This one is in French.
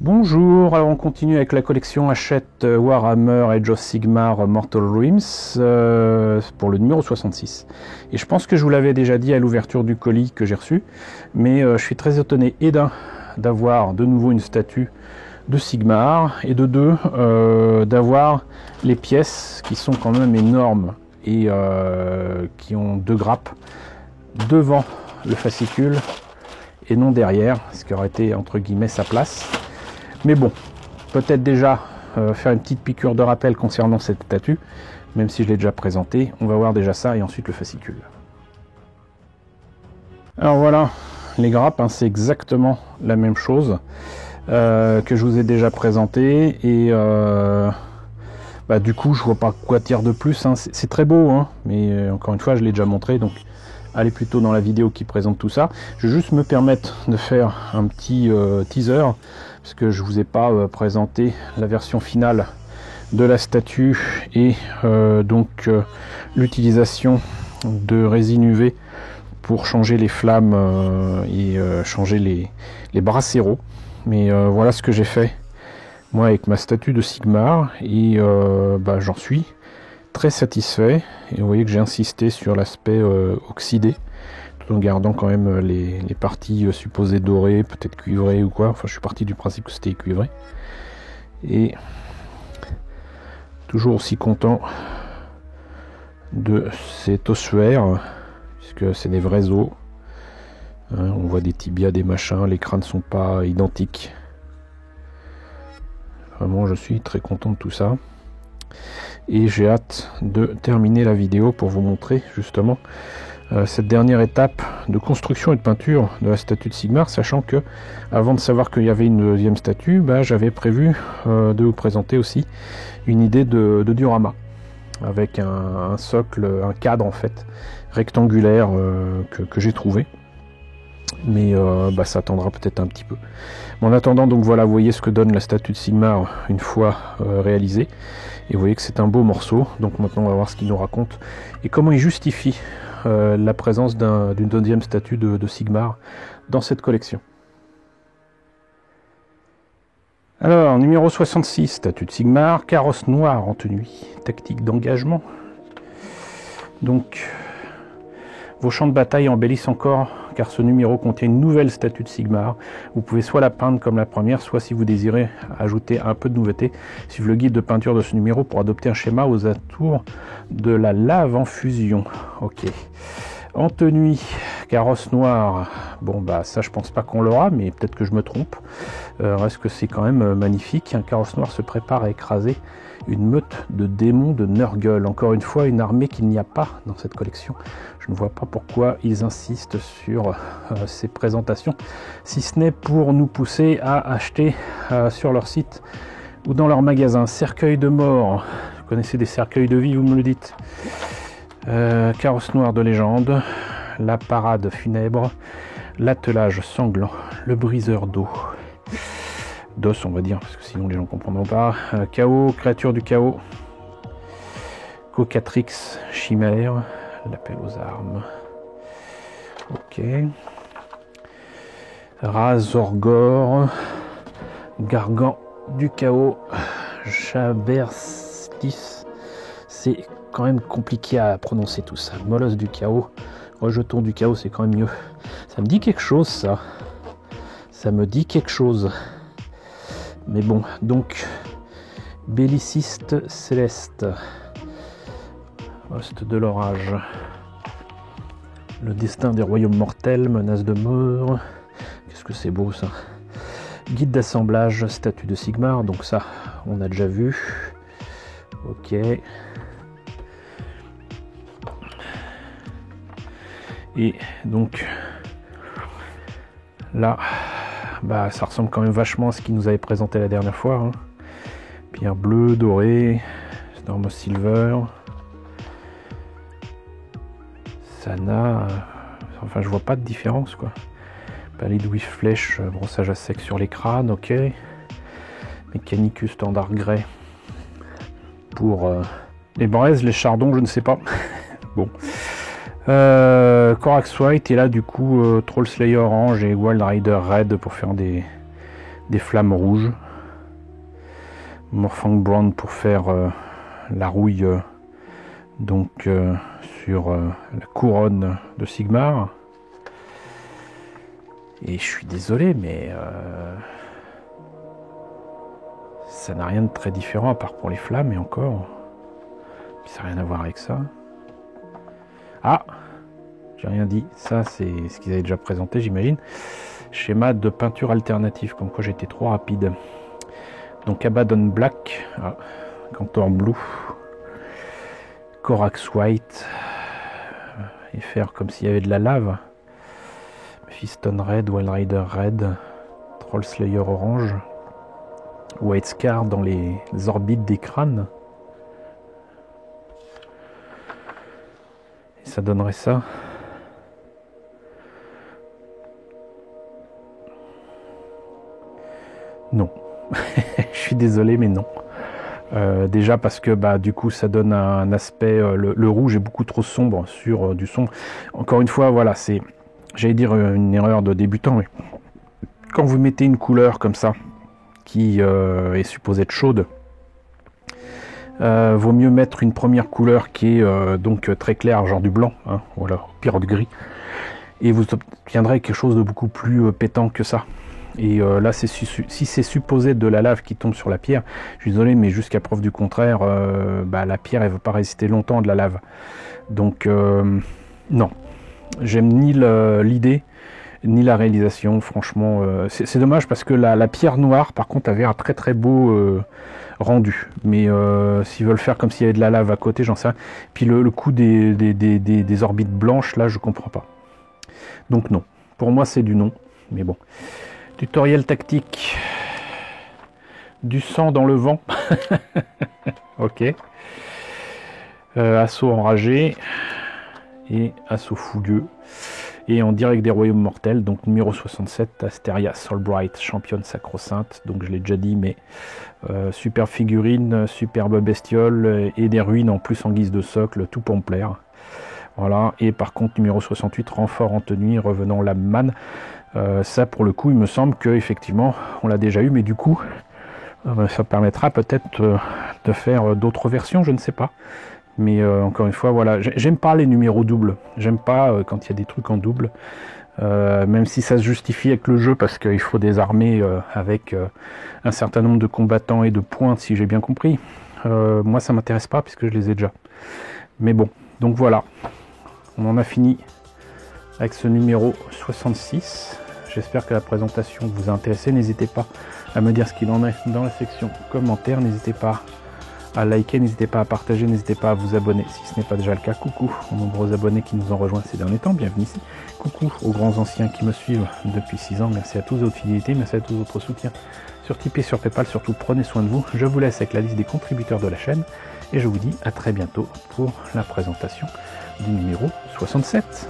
Bonjour, alors on continue avec la collection Hachette Warhammer Age of Sigmar Mortal Realms pour le numéro 66. Et je pense que je vous l'avais déjà dit à l'ouverture du colis que j'ai reçu, mais je suis très étonné et d'un d'avoir de nouveau une statue de Sigmar et de deux d'avoir les pièces qui sont quand même énormes et qui ont deux grappes devant le fascicule et non derrière, ce qui aurait été entre guillemets sa place. Mais bon, peut-être déjà faire une petite piqûre de rappel concernant cette statue, même si je l'ai déjà présentée. On va voir déjà ça et ensuite le fascicule. Alors voilà, les grappes, hein, c'est exactement la même chose que je vous ai déjà présenté. Et du coup, je vois pas quoi dire de plus. Hein. C'est très beau, hein, mais encore une fois, je l'ai déjà montré. Donc, allez plutôt dans la vidéo qui présente tout ça. Je vais juste me permettre de faire un petit teaser, parce que je vous ai pas présenté la version finale de la statue et l'utilisation de résine UV pour changer les flammes et changer les bracéros. Mais voilà ce que j'ai fait moi avec ma statue de Sigmar et j'en suis très satisfait. Et vous voyez que j'ai insisté sur l'aspect oxydé tout en gardant quand même les parties supposées dorées, peut-être cuivrées ou quoi. Enfin, je suis parti du principe que c'était cuivré. Et toujours aussi content de cet ossuaire, puisque c'est des vrais os. Hein, on voit des tibias, des machins, les crânes sont pas identiques. Vraiment, je suis très content de tout ça. Et j'ai hâte de terminer la vidéo pour vous montrer justement cette dernière étape de construction et de peinture de la statue de Sigmar, sachant que avant de savoir qu'il y avait une deuxième statue, j'avais prévu de vous présenter aussi une idée de diorama avec un socle, un cadre en fait rectangulaire que j'ai trouvé, mais ça attendra peut-être un petit peu. Mais en attendant, donc voilà, vous voyez ce que donne la statue de Sigmar une fois réalisée, et vous voyez que c'est un beau morceau. Donc maintenant on va voir ce qu'il nous raconte et comment il justifie la présence d'une deuxième statue de Sigmar dans cette collection. Alors, numéro 66, statue de Sigmar, carrosse noire en tenue, tactique d'engagement. Donc, vos champs de bataille embellissent encore, car ce numéro contient une nouvelle statue de Sigmar. Vous pouvez soit la peindre comme la première, soit si vous désirez ajouter un peu de nouveauté, suivre le guide de peinture de ce numéro pour adopter un schéma aux atours de la lave en fusion. Ok. En tenue, carrosse noire. Bon ça je pense pas qu'on l'aura, mais peut-être que je me trompe. Reste que c'est quand même magnifique. Un carrosse noir se prépare à écraser une meute de démons de Nurgle. Encore une fois, une armée qu'il n'y a pas dans cette collection. Je ne vois pas pourquoi ils insistent sur ces présentations, si ce n'est pour nous pousser à acheter sur leur site ou dans leur magasin. Cercueil de mort. Vous connaissez des cercueils de vie, vous me le dites. Carrosse noire de légende. La parade funèbre. L'attelage sanglant. Le briseur d'eau. D'os, on va dire, parce que sinon les gens ne comprendront pas. Chaos, créature du chaos. Cocatrix, chimère. L'appel aux armes. Ok. Razorgor. Gargant du chaos. Jaberstis. C'est quand même compliqué à prononcer tout ça. Molosse du chaos. Rejeton du chaos, c'est quand même mieux. Ça me dit quelque chose, ça. Ça me dit quelque chose. Mais bon, donc, belliciste céleste. Hoste de l'orage. Le destin des royaumes mortels, menace de mort. Qu'est-ce que c'est beau ça. Guide d'assemblage, statue de Sigmar, donc ça, on a déjà vu. Ok. Et donc, là, ça ressemble quand même vachement à ce qu'il nous avait présenté la dernière fois. Hein. Pierre bleue, dorée, Storm Silver. Sana, enfin je vois pas de différence quoi. Palais de flèche, brossage à sec sur les crânes, ok. Mechanicus standard grey pour les braises, les chardons, je ne sais pas. Bon. Corax White et là du coup Troll Slayer orange et Wild Rider red pour faire des des flammes rouges. Morphang Brown pour faire la rouille donc sur la couronne de Sigmar. Et je suis désolé, mais ça n'a rien de très différent à part pour les flammes, et encore. Ça n'a rien à voir avec ça. Ah, j'ai rien dit. Ça, c'est ce qu'ils avaient déjà présenté, j'imagine. Schéma de peinture alternative, comme quoi j'étais trop rapide. Donc Abaddon Black, Cantor Blue, Corax White, et faire comme s'il y avait de la lave. Fiston Red, Wild Rider Red, Troll Slayer Orange, White Scar dans les orbites des crânes. Et ça donnerait ça. Non. Je suis désolé, mais non. Déjà parce que du coup ça donne un aspect, le rouge est beaucoup trop sombre sur du sombre. Encore une fois, voilà, c'est, j'allais dire une erreur de débutant, mais quand vous mettez une couleur comme ça qui est supposée être chaude, vaut mieux mettre une première couleur qui est donc très claire, genre du blanc, hein, voilà, pire du gris, et vous obtiendrez quelque chose de beaucoup plus pétant que ça. Et là, si c'est supposé de la lave qui tombe sur la pierre, je suis désolé, mais jusqu'à preuve du contraire, la pierre, elle ne va pas résister longtemps à de la lave. Donc, non. J'aime ni l'idée, ni la réalisation, franchement. C'est dommage parce que la pierre noire, par contre, avait un très très beau rendu. Mais s'ils veulent faire comme s'il y avait de la lave à côté, j'en sais rien. Puis le coup des orbites blanches, là, je comprends pas. Donc non. Pour moi, c'est du non. Mais bon. Tutoriel tactique. Du sang dans le vent. Ok. Assaut enragé. Et assaut fougueux. Et en direct des royaumes mortels. Donc numéro 67. Asteria Soulbright, championne sacro-sainte. Donc je l'ai déjà dit, mais superbe figurine, superbe bestiole. Et des ruines en plus en guise de socle. Tout pour me plaire. Voilà. Et par contre, numéro 68. Renfort en tenue. Revenant la manne. Ça pour le coup il me semble que effectivement on l'a déjà eu, mais du coup ça permettra peut-être de faire d'autres versions, je ne sais pas, mais encore une fois voilà, j'aime pas les numéros doubles, j'aime pas quand il y a des trucs en double, même si ça se justifie avec le jeu parce qu'il faut des armées avec un certain nombre de combattants et de points, si j'ai bien compris. Moi ça m'intéresse pas puisque je les ai déjà, mais bon, donc voilà, on en a fini avec ce numéro 66. J'espère que la présentation vous a intéressé. N'hésitez pas à me dire ce qu'il en est dans la section commentaires. N'hésitez pas à liker, n'hésitez pas à partager, n'hésitez pas à vous abonner si ce n'est pas déjà le cas. Coucou aux nombreux abonnés qui nous ont rejoints ces derniers temps. Bienvenue ici. Coucou aux grands anciens qui me suivent depuis 6 ans. Merci à tous votre fidélité, merci à tous votre soutien sur Tipeee, sur Paypal. Surtout prenez soin de vous. Je vous laisse avec la liste des contributeurs de la chaîne et je vous dis à très bientôt pour la présentation du numéro 67.